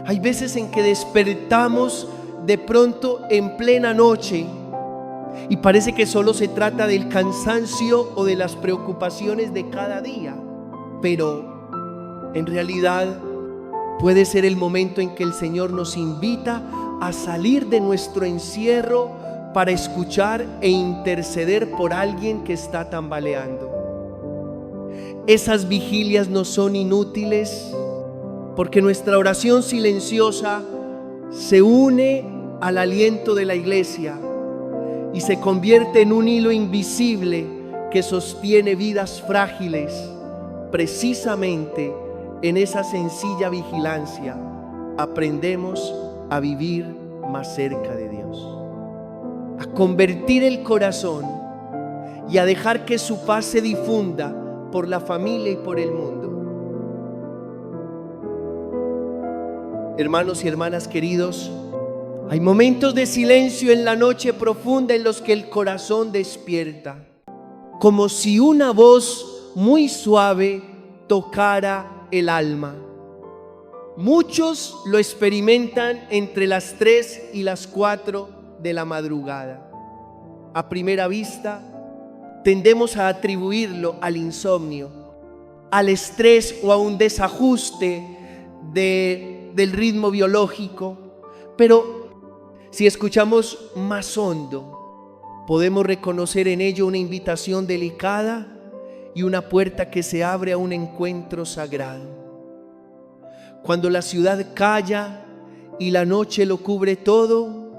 Hay veces en que despertamos de pronto en plena noche y parece que solo se trata del cansancio o de las preocupaciones de cada día, pero en realidad puede ser el momento en que el Señor nos invita a salir de nuestro encierro para escuchar e interceder por alguien que está tambaleando. Esas vigilias no son inútiles porque nuestra oración silenciosa se une al aliento de la iglesia y se convierte en un hilo invisible que sostiene vidas frágiles. Precisamente en esa sencilla vigilancia aprendemos a vivir más cerca de Dios, a convertir el corazón y a dejar que su paz se difunda por la familia y por el mundo. Hermanos y hermanas queridos, hay momentos de silencio en la noche profunda en los que el corazón despierta, como si una voz muy suave tocara el alma. Muchos lo experimentan entre las 3 y las 4 de la madrugada. A primera vista, tendemos a atribuirlo al insomnio, al estrés o a un desajuste del ritmo biológico, pero si escuchamos más hondo, podemos reconocer en ello una invitación delicada y una puerta que se abre a un encuentro sagrado. Cuando la ciudad calla y la noche lo cubre todo,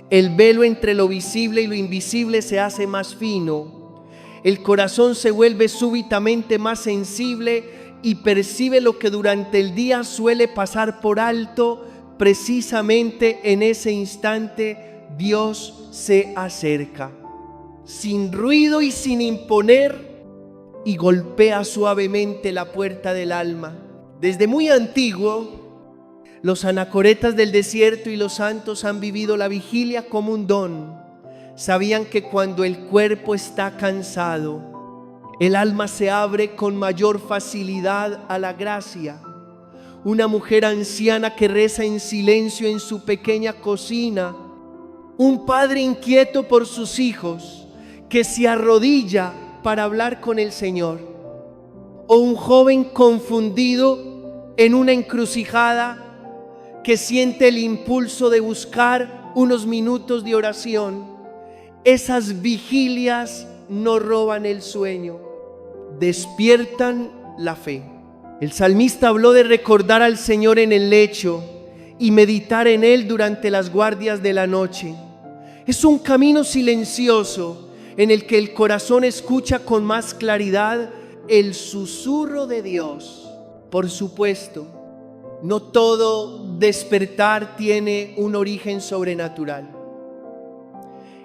el velo entre lo visible y lo invisible se hace más fino. El corazón se vuelve súbitamente más sensible y percibe lo que durante el día suele pasar por alto. Precisamente en ese instante Dios se acerca, sin ruido y sin imponer, y golpea suavemente la puerta del alma. Desde muy antiguo, los anacoretas del desierto y los santos han vivido la vigilia como un don. Sabían que cuando el cuerpo está cansado, el alma se abre con mayor facilidad a la gracia. Una mujer anciana que reza en silencio en su pequeña cocina, un padre inquieto por sus hijos que se arrodilla para hablar con el Señor, o un joven confundido en una encrucijada que siente el impulso de buscar unos minutos de oración. Esas vigilias no roban el sueño, despiertan la fe. El salmista habló de recordar al Señor en el lecho y meditar en Él durante las guardias de la noche. Es un camino silencioso en el que el corazón escucha con más claridad el susurro de Dios. Por supuesto, no todo despertar tiene un origen sobrenatural.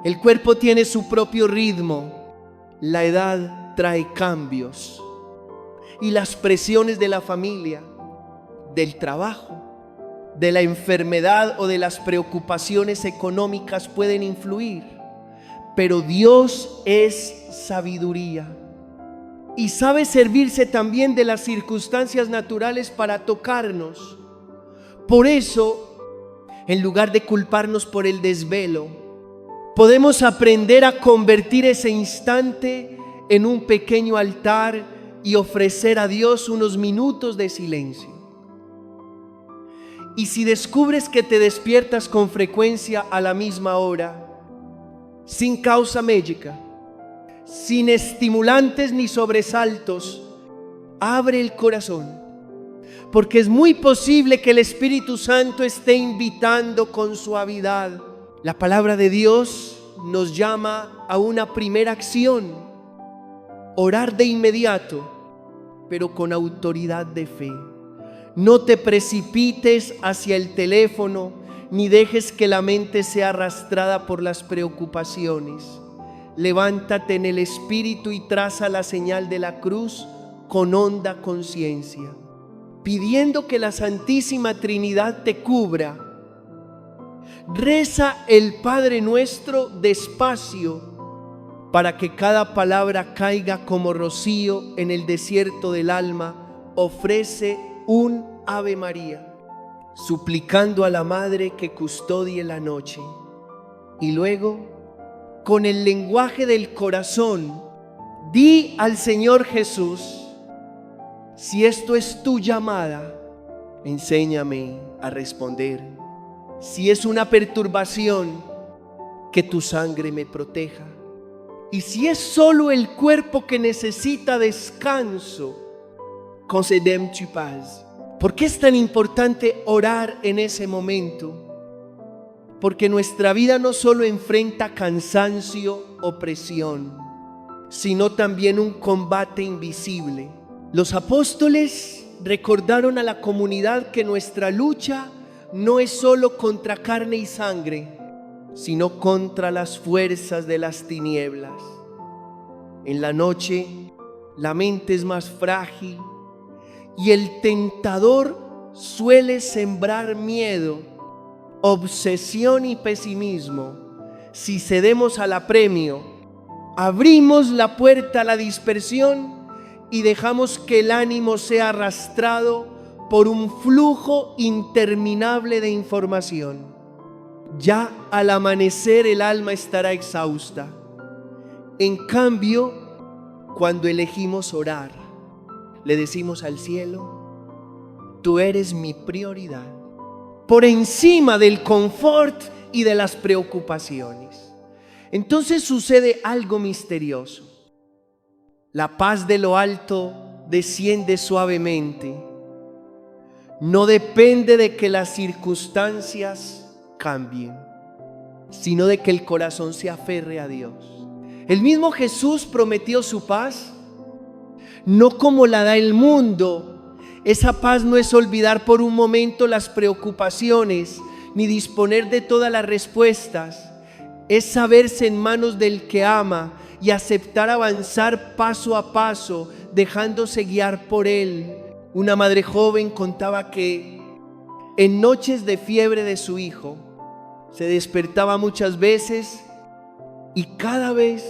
El cuerpo tiene su propio ritmo, la edad trae cambios. Y las presiones de la familia, del trabajo, de la enfermedad o de las preocupaciones económicas pueden influir. Pero Dios es sabiduría y sabe servirse también de las circunstancias naturales para tocarnos. Por eso, en lugar de culparnos por el desvelo, podemos aprender a convertir ese instante en un pequeño altar y ofrecer a Dios unos minutos de silencio. Y si descubres que te despiertas con frecuencia a la misma hora, sin causa médica, sin estimulantes ni sobresaltos, abre el corazón, porque es muy posible que el Espíritu Santo esté invitando con suavidad. La palabra de Dios nos llama a una primera acción: orar de inmediato, pero con autoridad de fe. No te precipites hacia el teléfono, ni dejes que la mente sea arrastrada por las preocupaciones. Levántate en el Espíritu y traza la señal de la cruz con honda conciencia, pidiendo que la Santísima Trinidad te cubra. Reza el Padre Nuestro despacio, para que cada palabra caiga como rocío en el desierto del alma. Ofrece un Ave María. suplicando a la Madre que custodie la noche. Y luego, con el lenguaje del corazón, di al Señor Jesús: si esto es tu llamada, enséñame a responder. Si es una perturbación, que tu sangre me proteja. Y si es solo el cuerpo que necesita descanso, concédeme-tu paz. ¿Por qué es tan importante orar en ese momento? Porque nuestra vida no solo enfrenta cansancio o presión, sino también un combate invisible. Los apóstoles recordaron a la comunidad que nuestra lucha no es solo contra carne y sangre, sino contra las fuerzas de las tinieblas. En la noche, la mente es más frágil y el tentador suele sembrar miedo, obsesión y pesimismo. Si cedemos al apremio, abrimos la puerta a la dispersión y dejamos que el ánimo sea arrastrado por un flujo interminable de información. Ya al amanecer el alma estará exhausta. En cambio, cuando elegimos orar, le decimos al cielo: tú eres mi prioridad, por encima del confort y de las preocupaciones. Entonces sucede algo misterioso. La paz de lo alto desciende suavemente. No depende de que las circunstancias cambien, sino de que el corazón se aferre a Dios. El mismo Jesús prometió su paz, no como la da el mundo. Esa paz no es olvidar por un momento las preocupaciones, ni disponer de todas las respuestas. Es saberse en manos del que ama y aceptar avanzar paso a paso, dejándose guiar por Él. Una madre joven contaba que en noches de fiebre de su hijo, se despertaba muchas veces y cada vez,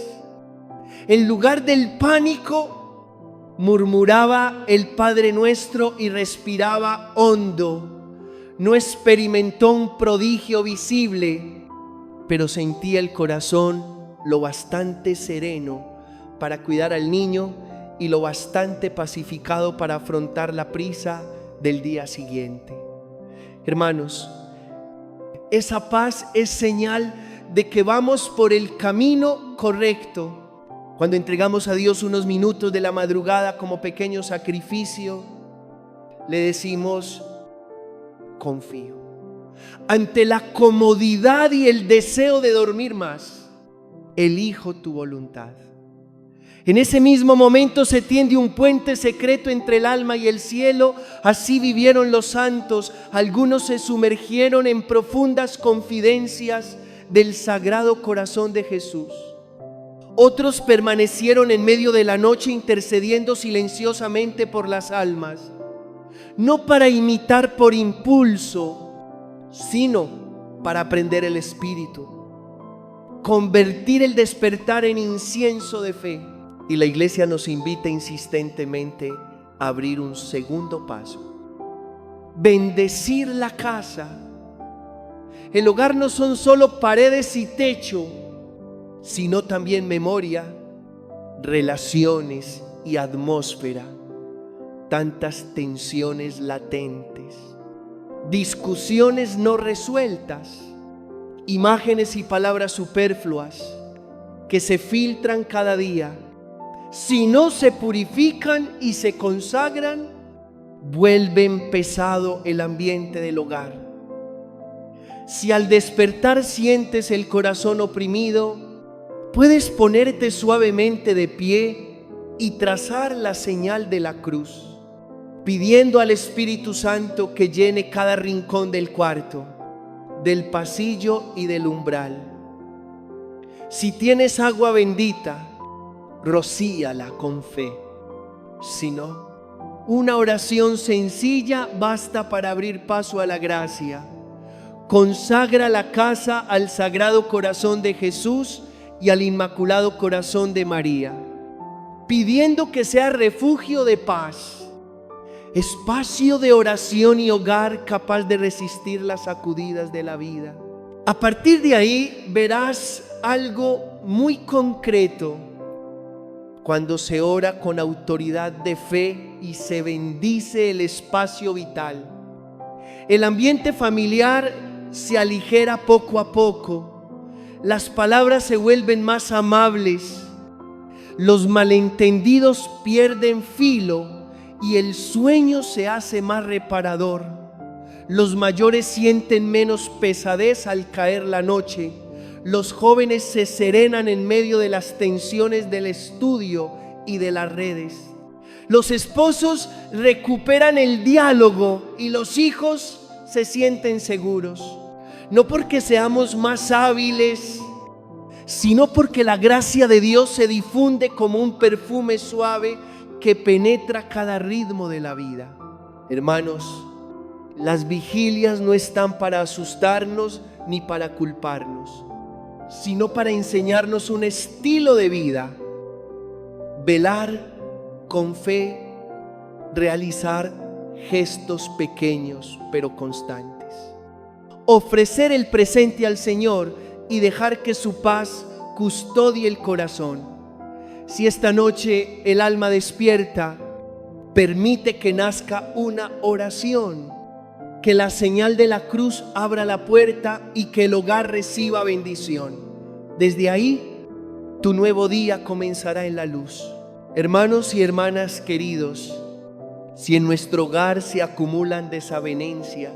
en lugar del pánico, murmuraba el Padre Nuestro y respiraba hondo. No experimentó un prodigio visible, pero sentía el corazón lo bastante sereno para cuidar al niño y lo bastante pacificado para afrontar la prisa del día siguiente. Hermanos, esa paz es señal de que vamos por el camino correcto. Cuando entregamos a Dios unos minutos de la madrugada como pequeño sacrificio, le decimos: confío. Ante la comodidad y el deseo de dormir más, elijo tu voluntad. En ese mismo momento se tiende un puente secreto entre el alma y el cielo. Así vivieron los santos. Algunos se sumergieron en profundas confidencias del Sagrado Corazón de Jesús. Otros permanecieron en medio de la noche intercediendo silenciosamente por las almas, no para imitar por impulso, sino para aprender el Espíritu, convertir el despertar en incienso de fe. Y la Iglesia nos invita insistentemente a abrir un segundo paso: bendecir la casa. El hogar no son solo paredes y techo, sino también memoria, relaciones y atmósfera. Tantas tensiones latentes, discusiones no resueltas, imágenes y palabras superfluas que se filtran cada día. Si no se purifican y se consagran, vuelven pesado el ambiente del hogar. Si al despertar sientes el corazón oprimido, puedes ponerte suavemente de pie y trazar la señal de la cruz, pidiendo al Espíritu Santo que llene cada rincón del cuarto, del pasillo y del umbral. Si tienes agua bendita, rocíala con fe. Si no, una oración sencilla basta para abrir paso a la gracia. Consagra la casa al Sagrado Corazón de Jesús y al Inmaculado Corazón de María, pidiendo que sea refugio de paz. espacio de oración y hogar capaz de resistir las sacudidas de la vida. A partir de ahí verás algo muy concreto cuando se ora con autoridad de fe y se bendice el espacio vital. El ambiente familiar se aligera poco a poco, las palabras se vuelven más amables, los malentendidos pierden filo y el sueño se hace más reparador. Los mayores sienten menos pesadez al caer la noche. Los jóvenes se serenan en medio de las tensiones del estudio y de las redes. Los esposos recuperan el diálogo y los hijos se sienten seguros. No porque seamos más hábiles, sino porque la gracia de Dios se difunde como un perfume suave que penetra cada ritmo de la vida. Hermanos, las vigilias no están para asustarnos ni para culparnos, sino para enseñarnos un estilo de vida. Velar con fe, realizar gestos pequeños pero constantes. Ofrecer el presente al Señor y dejar que su paz custodie el corazón. Si esta noche el alma despierta, permite que nazca una oración, que la señal de la cruz abra la puerta y que el hogar reciba bendición. Desde ahí, tu nuevo día comenzará en la luz. Hermanos y hermanas queridos, si en nuestro hogar se acumulan desavenencias,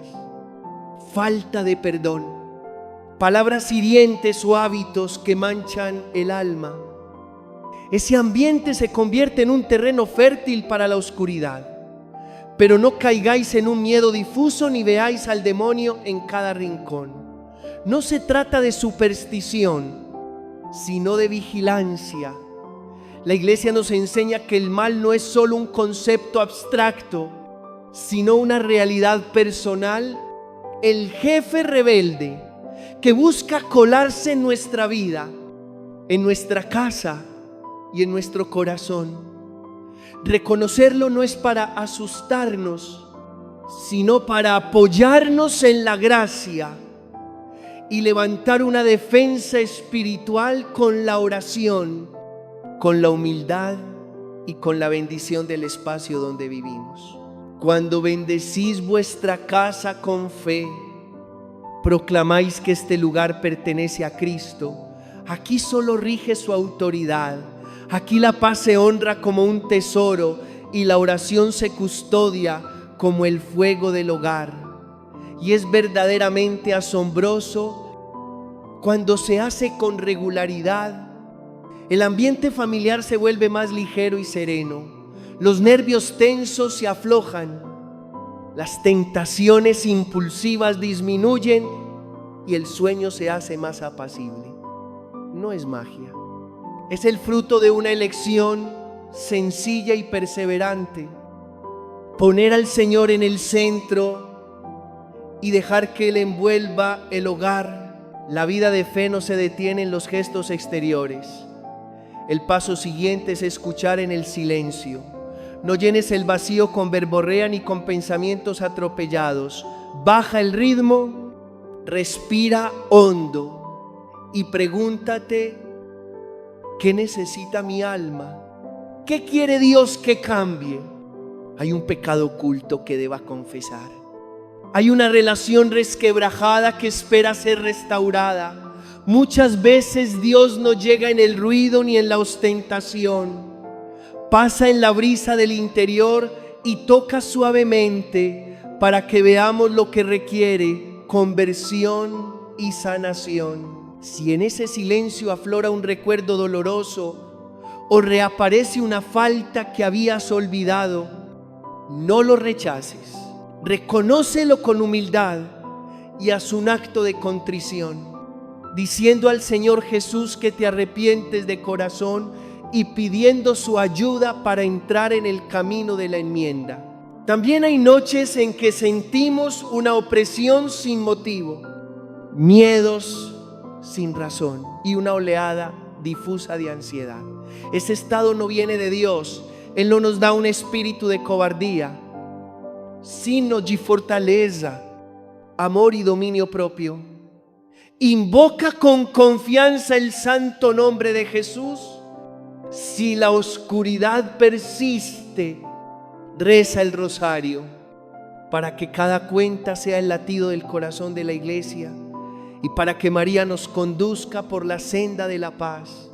falta de perdón, palabras hirientes o hábitos que manchan el alma, ese ambiente se convierte en un terreno fértil para la oscuridad. Pero no caigáis en un miedo difuso ni veáis al demonio en cada rincón. No se trata de superstición, sino de vigilancia. La Iglesia nos enseña que el mal no es solo un concepto abstracto, sino una realidad personal. El jefe rebelde que busca colarse en nuestra vida, en nuestra casa y en nuestro corazón. Reconocerlo no es para asustarnos, sino para apoyarnos en la gracia y levantar una defensa espiritual con la oración, con la humildad y con la bendición del espacio donde vivimos. Cuando bendecís vuestra casa con fe, proclamáis que este lugar pertenece a Cristo. Aquí solo rige su autoridad. Aquí la paz se honra como un tesoro y la oración se custodia como el fuego del hogar. Y es verdaderamente asombroso cuando se hace con regularidad. El ambiente familiar se vuelve más ligero y sereno. Los nervios tensos se aflojan. Las tentaciones impulsivas disminuyen y el sueño se hace más apacible. No es magia. Es el fruto de una elección sencilla y perseverante. Poner al Señor en el centro y dejar que Él envuelva el hogar. La vida de fe no se detiene en los gestos exteriores. El paso siguiente es escuchar en el silencio. No llenes el vacío con verborrea ni con pensamientos atropellados. Baja el ritmo, respira hondo y pregúntate: ¿qué necesita mi alma? ¿Qué quiere Dios que cambie? Hay un pecado oculto que deba confesar. Hay una relación resquebrajada que espera ser restaurada. Muchas veces Dios no llega en el ruido ni en la ostentación. Pasa en la brisa del interior y toca suavemente para que veamos lo que requiere: conversión y sanación. Si en ese silencio aflora un recuerdo doloroso o reaparece una falta que habías olvidado, no lo rechaces. Reconócelo con humildad y haz un acto de contrición, diciendo al Señor Jesús que te arrepientes de corazón y pidiendo su ayuda para entrar en el camino de la enmienda. También hay noches en que sentimos una opresión sin motivo, miedos sin razón y una oleada difusa de ansiedad. Ese estado no viene de Dios. Él no nos da un espíritu de cobardía, signo de fortaleza, amor y dominio propio. Invoca con confianza el santo nombre de Jesús. Si la oscuridad persiste, reza el rosario para que cada cuenta sea el latido del corazón de la iglesia y para que María nos conduzca por la senda de la paz.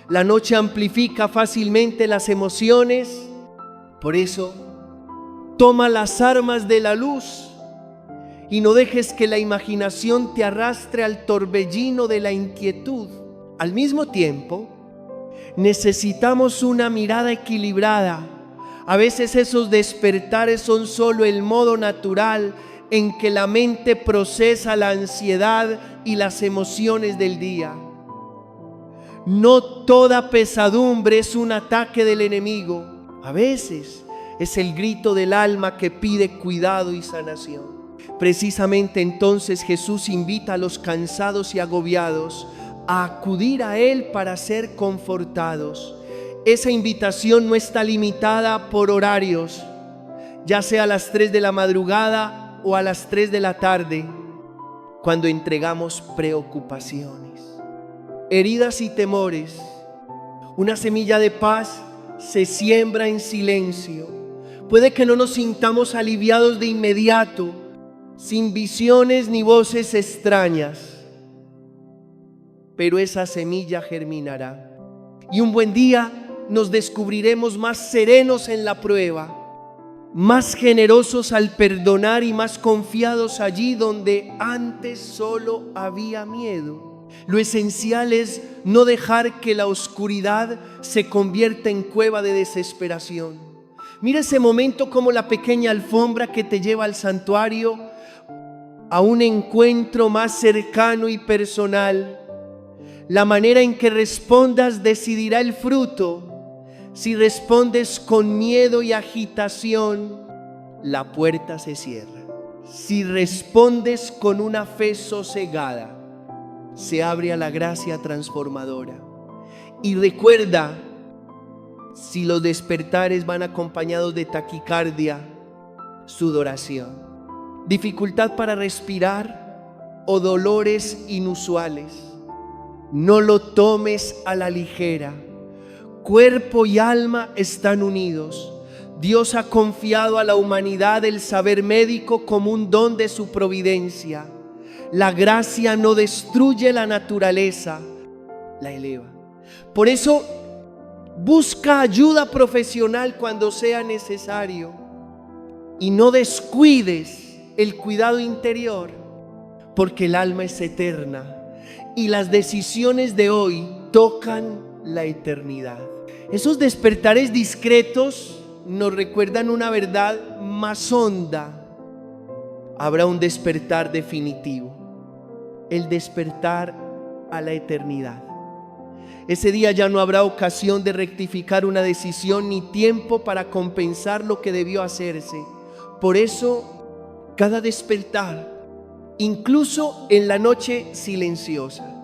La noche amplifica fácilmente las emociones, por eso toma las armas de la luz y no dejes que la imaginación te arrastre al torbellino de la inquietud. Al mismo tiempo, necesitamos una mirada equilibrada. A veces esos despertares son solo el modo natural en que la mente procesa la ansiedad y las emociones del día. No toda pesadumbre es un ataque del enemigo. A veces es el grito del alma que pide cuidado y sanación. Precisamente entonces Jesús invita a los cansados y agobiados a acudir a Él para ser confortados. Esa invitación no está limitada por horarios, ya sea a las 3 de la madrugada o a las 3 de la tarde, cuando entregamos preocupaciones, heridas y temores. Una semilla de paz se siembra en silencio. Puede que no nos sintamos aliviados de inmediato, sin visiones ni voces extrañas, pero esa semilla germinará. Y un buen día nos descubriremos más serenos en la prueba, más generosos al perdonar y más confiados allí donde antes solo había miedo. Lo esencial es no dejar que la oscuridad se convierta en cueva de desesperación. Mira ese momento como la pequeña alfombra que te lleva al santuario, a un encuentro más cercano y personal. La manera en que respondas decidirá el fruto. Si respondes con miedo y agitación, la puerta se cierra. Si respondes con una fe sosegada, se abre a la gracia transformadora. Y recuerda, si los despertares van acompañados de taquicardia, sudoración, dificultad para respirar o dolores inusuales, no lo tomes a la ligera. Cuerpo y alma están unidos. Dios ha confiado a la humanidad el saber médico como un don de su providencia. La gracia no destruye la naturaleza, la eleva. Por eso, busca ayuda profesional cuando sea necesario y no descuides el cuidado interior, porque el alma es eterna y las decisiones de hoy tocan la eternidad. Esos despertares discretos nos recuerdan una verdad más honda. Habrá un despertar definitivo, el despertar a la eternidad. Ese día ya no habrá ocasión de rectificar una decisión ni tiempo para compensar lo que debió hacerse. Por eso, cada despertar, incluso en la noche silenciosa,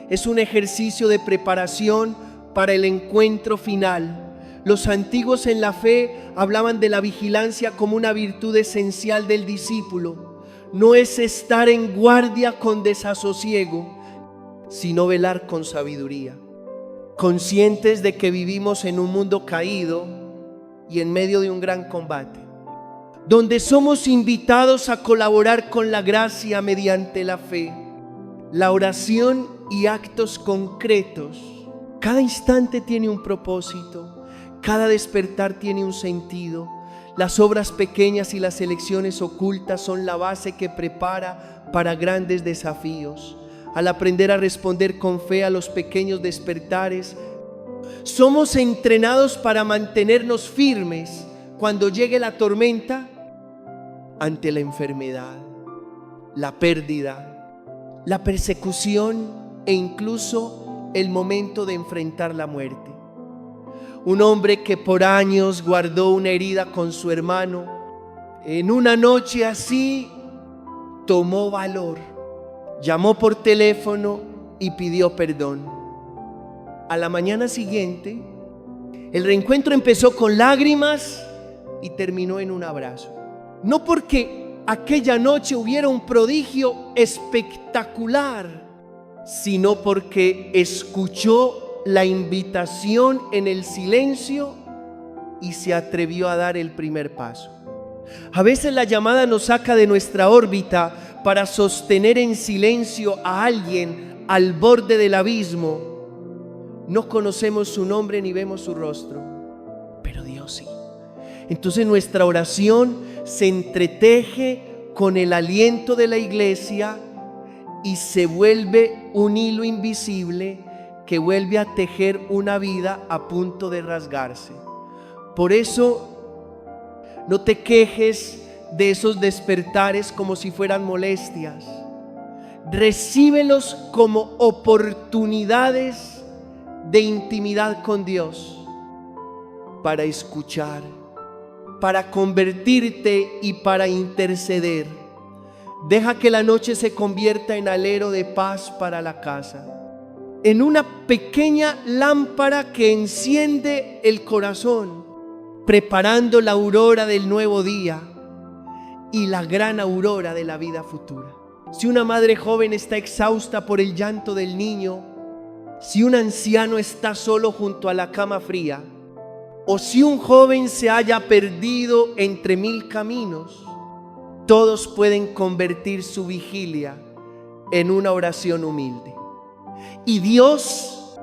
es un ejercicio de preparación para el encuentro final. Los antiguos en la fe hablaban de la vigilancia como una virtud esencial del discípulo. No es estar en guardia con desasosiego, sino velar con sabiduría, conscientes de que vivimos en un mundo caído y en medio de un gran combate, donde somos invitados a colaborar con la gracia mediante la fe, la oración y actos concretos. Cada instante tiene un propósito, cada despertar tiene un sentido. Las obras pequeñas y las elecciones ocultas son la base que prepara para grandes desafíos. Al aprender a responder con fe a los pequeños despertares, somos entrenados para mantenernos firmes cuando llegue la tormenta, ante la enfermedad, la pérdida, la persecución e incluso el momento de enfrentar la muerte. Un hombre que por años guardó una herida con su hermano, en una noche así tomó valor, llamó por teléfono y pidió perdón. A la mañana siguiente, el reencuentro empezó con lágrimas y terminó en un abrazo. no porque aquella noche hubiera un prodigio espectacular, sino porque escuchó la invitación en el silencio y se atrevió a dar el primer paso. A veces la llamada nos saca de nuestra órbita para sostener en silencio a alguien al borde del abismo. No conocemos su nombre ni vemos su rostro, pero Dios sí. Entonces nuestra oración se entreteje con el aliento de la iglesia y se vuelve un hilo invisible que vuelve a tejer una vida a punto de rasgarse. Por eso, no te quejes de esos despertares como si fueran molestias. Recíbelos como oportunidades de intimidad con Dios, para escuchar, para convertirte y para interceder. Deja que la noche se convierta en alero de paz para la casa, en una pequeña lámpara que enciende el corazón, preparando la aurora del nuevo día y la gran aurora de la vida futura. Si una madre joven está exhausta por el llanto del niño, si un anciano está solo junto a la cama fría, o si un joven se haya perdido entre mil caminos, todos pueden convertir su vigilia en una oración humilde. Y Dios,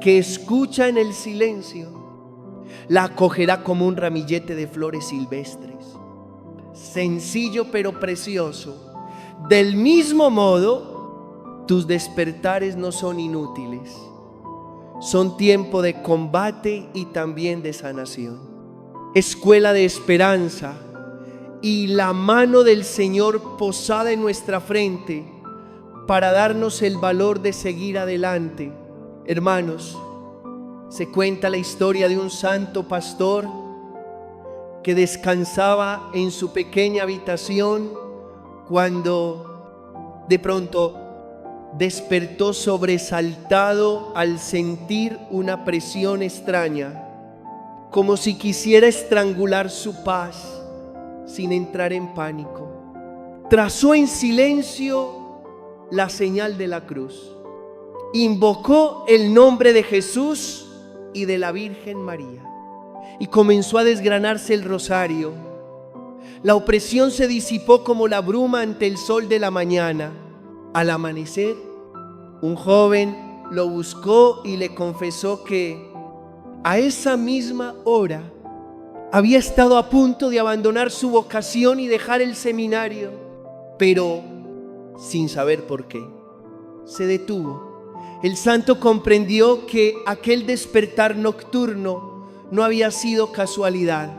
que escucha en el silencio, la acogerá como un ramillete de flores silvestres, sencillo pero precioso. Del mismo modo, tus despertares no son inútiles, son tiempo de combate y también de sanación. Escuela de esperanza y la mano del Señor posada en nuestra frente para darnos el valor de seguir adelante. Hermanos, se cuenta la historia de un santo pastor que descansaba en su pequeña habitación cuando de pronto despertó sobresaltado al sentir una presión extraña, como si quisiera estrangular su paz sin entrar en pánico. Trazó en silencio la señal de la cruz, invocó el nombre de Jesús y de la Virgen María, y comenzó a desgranarse el rosario. La opresión se disipó como la bruma ante el sol de la mañana. Al amanecer, un joven lo buscó y le confesó que a esa misma hora había estado a punto de abandonar su vocación y dejar el seminario, pero sin saber por qué. Se detuvo. El santo comprendió que aquel despertar nocturno no había sido casualidad,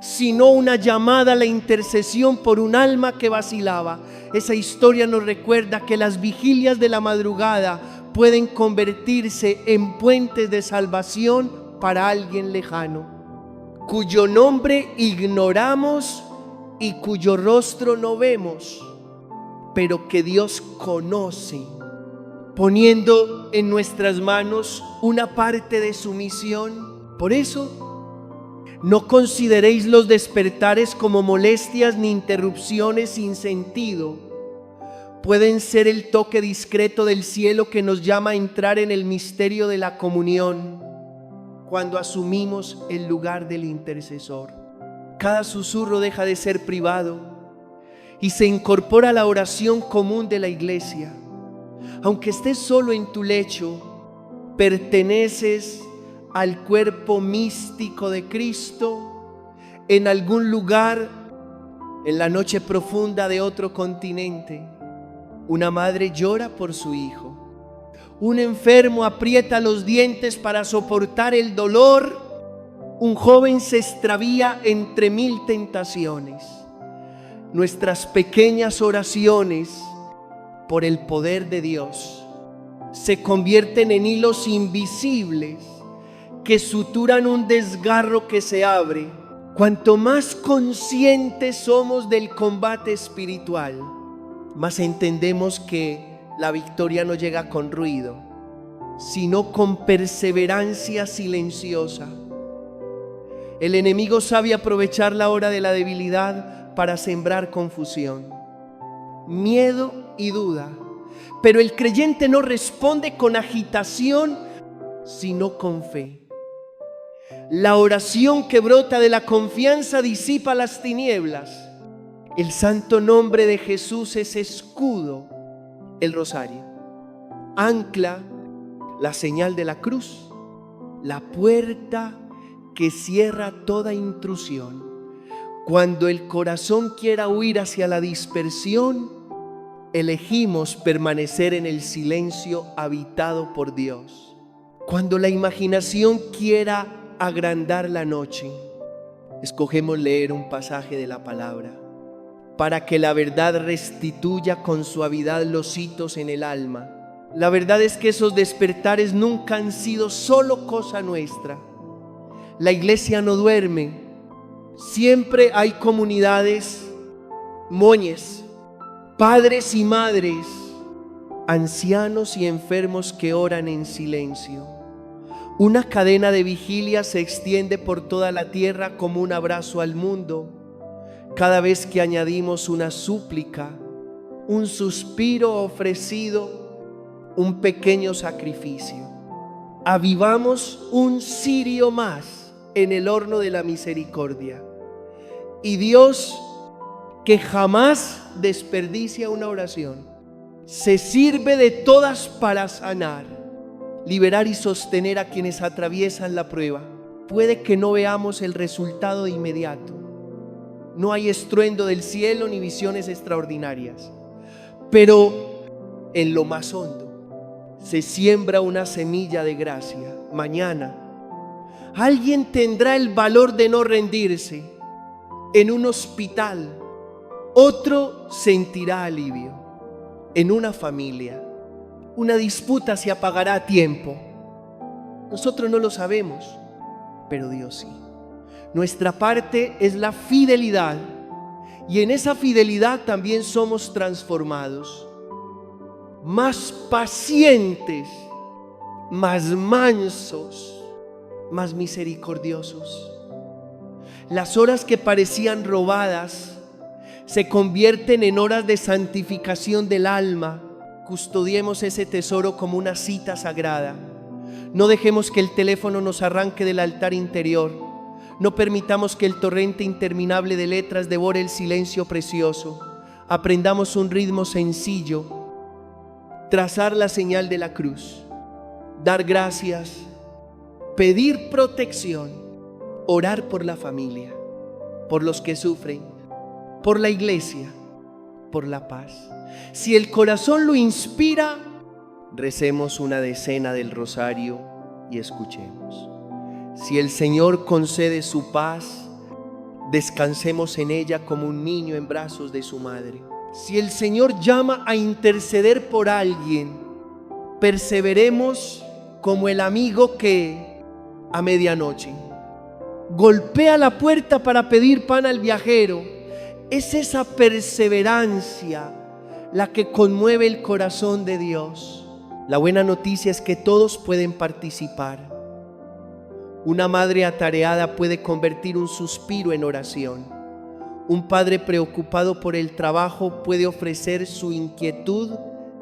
sino una llamada a la intercesión por un alma que vacilaba. Esa historia nos recuerda que las vigilias de la madrugada pueden convertirse en puentes de salvación para alguien lejano, cuyo nombre ignoramos y cuyo rostro no vemos, pero que Dios conoce, poniendo en nuestras manos una parte de su misión. Por eso, no consideréis los despertares como molestias ni interrupciones sin sentido. Pueden ser el toque discreto del cielo que nos llama a entrar en el misterio de la comunión, cuando asumimos el lugar del intercesor. Cada susurro deja de ser privado y se incorpora a la oración común de la iglesia. Aunque estés solo en tu lecho, perteneces al cuerpo místico de Cristo en algún lugar en la noche profunda de otro continente. Una madre llora por su hijo. Un enfermo aprieta los dientes para soportar el dolor. Un joven se extravía entre mil tentaciones. Nuestras pequeñas oraciones, por el poder de Dios, se convierten en hilos invisibles que suturan un desgarro que se abre. Cuanto más conscientes somos del combate espiritual, más entendemos que la victoria no llega con ruido, sino con perseverancia silenciosa. El enemigo sabe aprovechar la hora de la debilidad para sembrar confusión, miedo y duda. Pero el creyente no responde con agitación, sino con fe. La oración que brota de la confianza disipa las tinieblas. El santo nombre de Jesús es escudo, el rosario. Ancla, la señal de la cruz, la puerta que cierra toda intrusión. Cuando el corazón quiera huir hacia la dispersión, elegimos permanecer en el silencio habitado por Dios. Cuando la imaginación quiera agrandar la noche, escogemos leer un pasaje de la palabra para que la verdad restituya con suavidad los hitos en el alma. La verdad es que esos despertares nunca han sido solo cosa nuestra. La iglesia no duerme. Siempre hay comunidades, moñes, padres y madres, ancianos y enfermos que oran en silencio. Una cadena de vigilia se extiende por toda la tierra como un abrazo al mundo. Cada vez que añadimos una súplica, un suspiro ofrecido, un pequeño sacrificio, avivamos un cirio más en el horno de la misericordia. Y Dios, que jamás desperdicia una oración, se sirve de todas para sanar, liberar y sostener a quienes atraviesan la prueba. Puede que no veamos el resultado de inmediato. No hay estruendo del cielo ni visiones extraordinarias. Pero en lo más hondo se siembra una semilla de gracia. Mañana alguien tendrá el valor de no rendirse. En un hospital, otro sentirá alivio. En una familia, una disputa se apagará a tiempo. Nosotros no lo sabemos, pero Dios sí. Nuestra parte es la fidelidad, y en esa fidelidad también somos transformados. Más pacientes, más mansos, más misericordiosos. Las horas que parecían robadas se convierten en horas de santificación del alma. Custodiemos ese tesoro como una cita sagrada. No dejemos que el teléfono nos arranque del altar interior. No permitamos que el torrente interminable de letras devore el silencio precioso. Aprendamos un ritmo sencillo. Trazar la señal de la cruz. Dar gracias. Pedir protección. Orar por la familia. Por los que sufren. Por la iglesia. Por la paz. Si el corazón lo inspira, recemos una decena del rosario y escuchemos. Si el Señor concede su paz, descansemos en ella como un niño en brazos de su madre. Si el Señor llama a interceder por alguien, perseveremos como el amigo que a medianoche golpea la puerta para pedir pan al viajero. Es esa perseverancia la que conmueve el corazón de Dios. La buena noticia es que todos pueden participar. Una madre atareada puede convertir un suspiro en oración. Un padre preocupado por el trabajo puede ofrecer su inquietud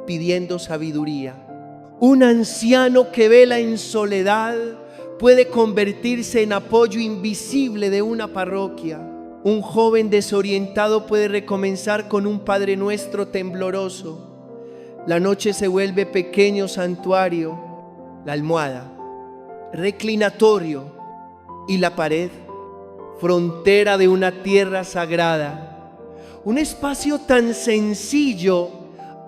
pidiendo sabiduría. Un anciano que vela en soledad puede convertirse en apoyo invisible de una parroquia. Un joven desorientado puede recomenzar con un Padre Nuestro tembloroso. La noche se vuelve pequeño santuario, la almohada, reclinatorio, y la pared, frontera de una tierra sagrada. Un espacio tan sencillo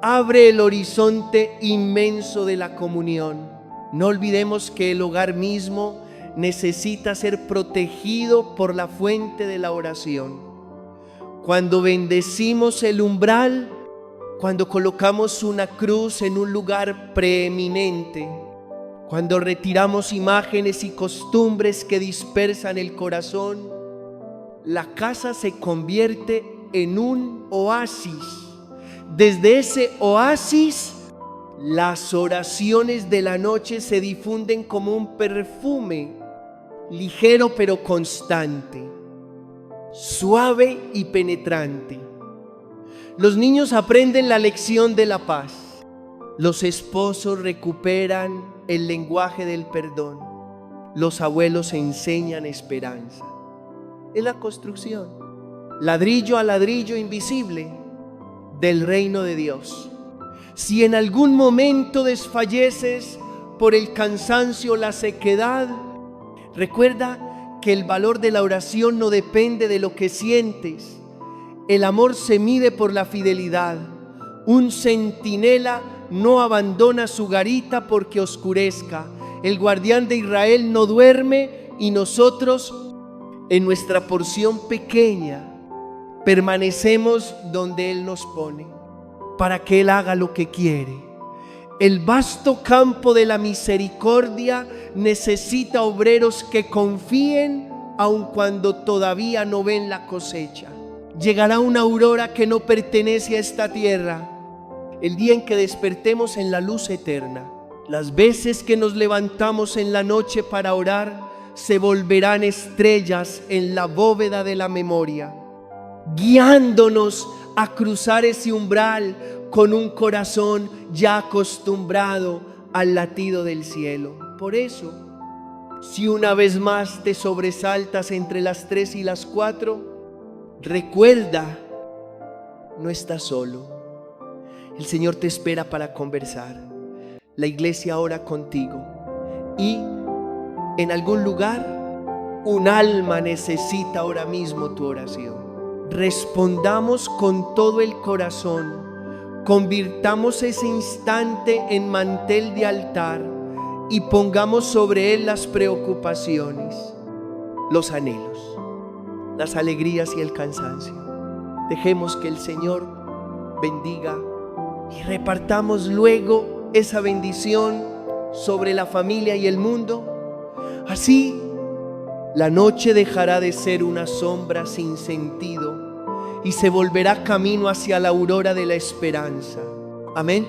abre el horizonte inmenso de la comunión. No olvidemos que el hogar mismo necesita ser protegido por la fuente de la oración. Cuando bendecimos el umbral, cuando colocamos una cruz en un lugar preeminente, cuando retiramos imágenes y costumbres que dispersan el corazón, la casa se convierte en un oasis. Desde ese oasis, las oraciones de la noche se difunden como un perfume, ligero pero constante. suave y penetrante. Los niños aprenden la lección de la paz. Los esposos recuperan el lenguaje del perdón. Los abuelos enseñan esperanza. Es la construcción, ladrillo a ladrillo invisible, del reino de Dios. Si en algún momento desfalleces por el cansancio o la sequedad, recuerda que el valor de la oración no depende de lo que sientes. El amor se mide por la fidelidad. Un centinela no abandona su garita porque oscurezca. El guardián de Israel no duerme y nosotros, en nuestra porción pequeña, permanecemos donde Él nos pone para que Él haga lo que quiere. El vasto campo de la misericordia necesita obreros que confíen aun cuando todavía no ven la cosecha. Llegará una aurora que no pertenece a esta tierra, el día en que despertemos en la luz eterna. Las veces que nos levantamos en la noche para orar se volverán estrellas en la bóveda de la memoria, guiándonos a cruzar ese umbral con un corazón ya acostumbrado al latido del cielo. Por eso, si una vez más te sobresaltas entre las 3 y las 4, recuerda, no estás solo. El Señor te espera para conversar. La iglesia ora contigo y en algún lugar un alma necesita ahora mismo tu oración. Respondamos con todo el corazón. Convirtamos ese instante en mantel de altar y pongamos sobre él las preocupaciones, los anhelos, las alegrías y el cansancio. Dejemos que el Señor bendiga y repartamos luego esa bendición sobre la familia y el mundo. Así, la noche dejará de ser una sombra sin sentido y se volverá camino hacia la aurora de la esperanza. Amén.